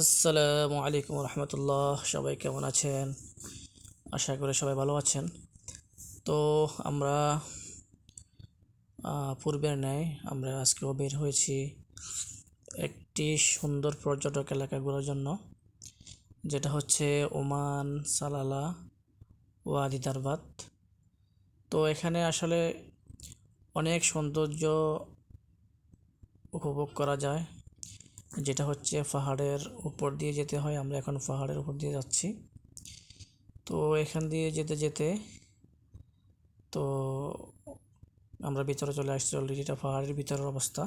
আসসালামু আলাইকুম রহমতুল্লাহ। সবাই কেমন আছেন? আশা করি সবাই ভালো আছেন। তো আমরা পূর্বের ন্যায় আমরা আজকেও বের হয়েছি একটি সুন্দর পর্যটক এলাকা ঘোরার জন্য, যেটা হচ্ছে ওমান সালালা ওয়াদি দারবাত। তো এখানে আসলে অনেক সৌন্দর্য উপভোগ করা যায়, যেটা হচ্ছে পাহাড়ের উপর দিয়ে যেতে হয়। আমরা এখন পাহাড়ের উপর দিয়ে যাচ্ছি। তো এখান দিয়ে যেতে যেতে তো আমরা ভিতরে চলে আসছি অলরেডি। এটা পাহাড়ের ভিতরের অবস্থা।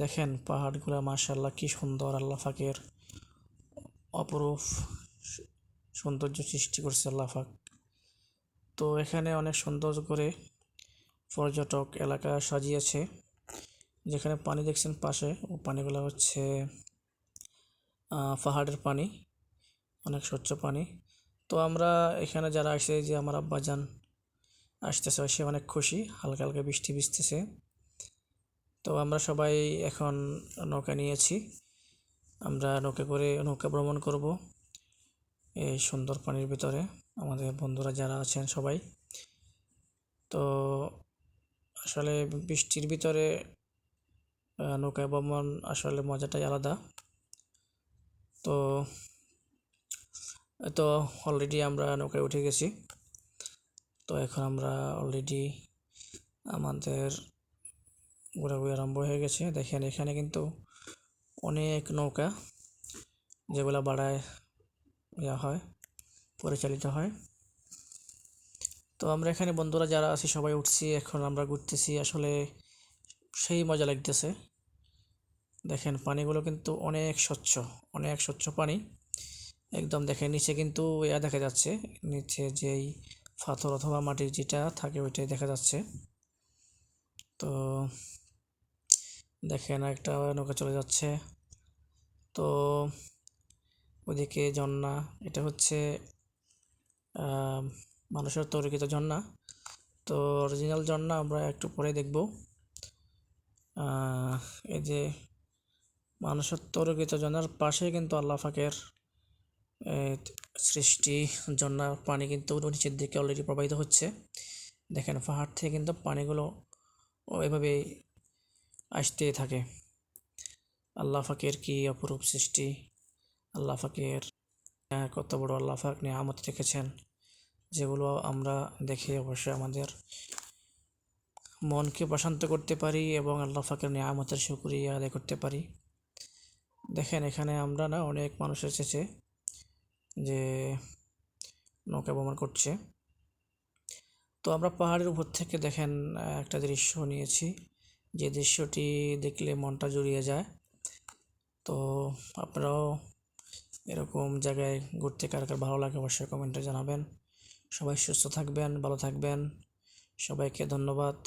দেখেন পাহাড়গুলো মাশাআল্লাহ কি সুন্দর, আল্লাহ পাকের অপরূপ সৌন্দর্য সৃষ্টি করছে আল্লাহ পাক। তো এখানে অনেক সুন্দর করে পর্যটক এলাকা সাজিয়েছে। যেখানে পানি দেখছেন পাশে, ও পানিগুলো হচ্ছে পাহাড়ের পানি, অনেক স্বচ্ছ পানি। তো আমরা এখানে যারা আসছে, যে আমার আব্বাজান আসতেছে, সে অনেক খুশি, হালকা হালকা বৃষ্টি ভিজতেছে। তো আমরা সবাই এখন নৌকা নিয়েছি। আমরা নৌকা ভ্রমণ করব এই সুন্দর পানির ভিতরে, আমাদের বন্ধুরা যারা আছেন সবাই। তো আসলে বৃষ্টির ভিতরে নৌকায় ভ্রমণ আসলে মজাটাই আলাদা। তো তো অলরেডি আমরা নৌকায় উঠে গেছি। তো এখন আমরা অলরেডি আমাদের ঘোরাঘুরি আরম্ভ হয়ে গেছে। দেখেন এখানে কিন্তু অনেক নৌকা, যেগুলো ভাড়ায় হয়, পরিচালিত হয়। তো আমরা এখানে বন্ধুরা যারা আছি সবাই উঠছি, এখন আমরা ঘুরতেছি। আসলে সেই মজা লাগতেছে। দেখেন পানিগুলো কিন্তু অনেক স্বচ্ছ, অনেক স্বচ্ছ পানি একদম। দেখেন নিচে কিন্তু দেখা যাচ্ছে, নিচে যেই পাথর অথবা মাটির যেটা থাকে ওইটাই দেখা যাচ্ছে। তো দেখেন একটা নৌকা চলে যাচ্ছে। তো ওদিকে ঝর্ণা, এটা হচ্ছে মানুষের তৈরিকৃত ঝর্ণা। তো অরিজিনাল ঝর্ণা আমরা একটু পরে দেখব। এই যে মানুষের তৈরিকৃত ঝর্ণার পাশে কিন্তু আল্লাহ পাকের সৃষ্টি ঝর্ণার পানি কিন্তু নিচের দিকে অলরেডি প্রবাহিত হচ্ছে। দেখেন পাহাড় থেকে কিন্তু পানিগুলো এভাবেই আসতে থাকে। আল্লাহ পাকের কি অপরূপ সৃষ্টি! আল্লাহ পাকের কত বড় আল্লাহ পাক নিয়ামত রেখেছেন, যেগুলো আমরা দেখে অবশ্যই আমাদের মনকে প্রশান্ত করতে পারি এবং আল্লাহ পাকের নিয়ামতের শুকরিয়া আদায় করতে পারি। দেখেন এখানে আমরা অনেক মানুষ এসেছে যে নৌকা ভ্রমণ করছে। তো আমরা পাহাড়ের উপর থেকে দেখেন একটা দৃশ্য নিয়েছি, যে দৃশ্যটি দেখলে মনটা জুড়িয়ে যায়। তো আপনারাও এরকম জায়গায় ঘুরতে কার কার ভালো লাগে অবশ্যই কমেন্টে জানাবেন। সবাই সুস্থ থাকবেন, ভালো থাকবেন। সবাইকে ধন্যবাদ।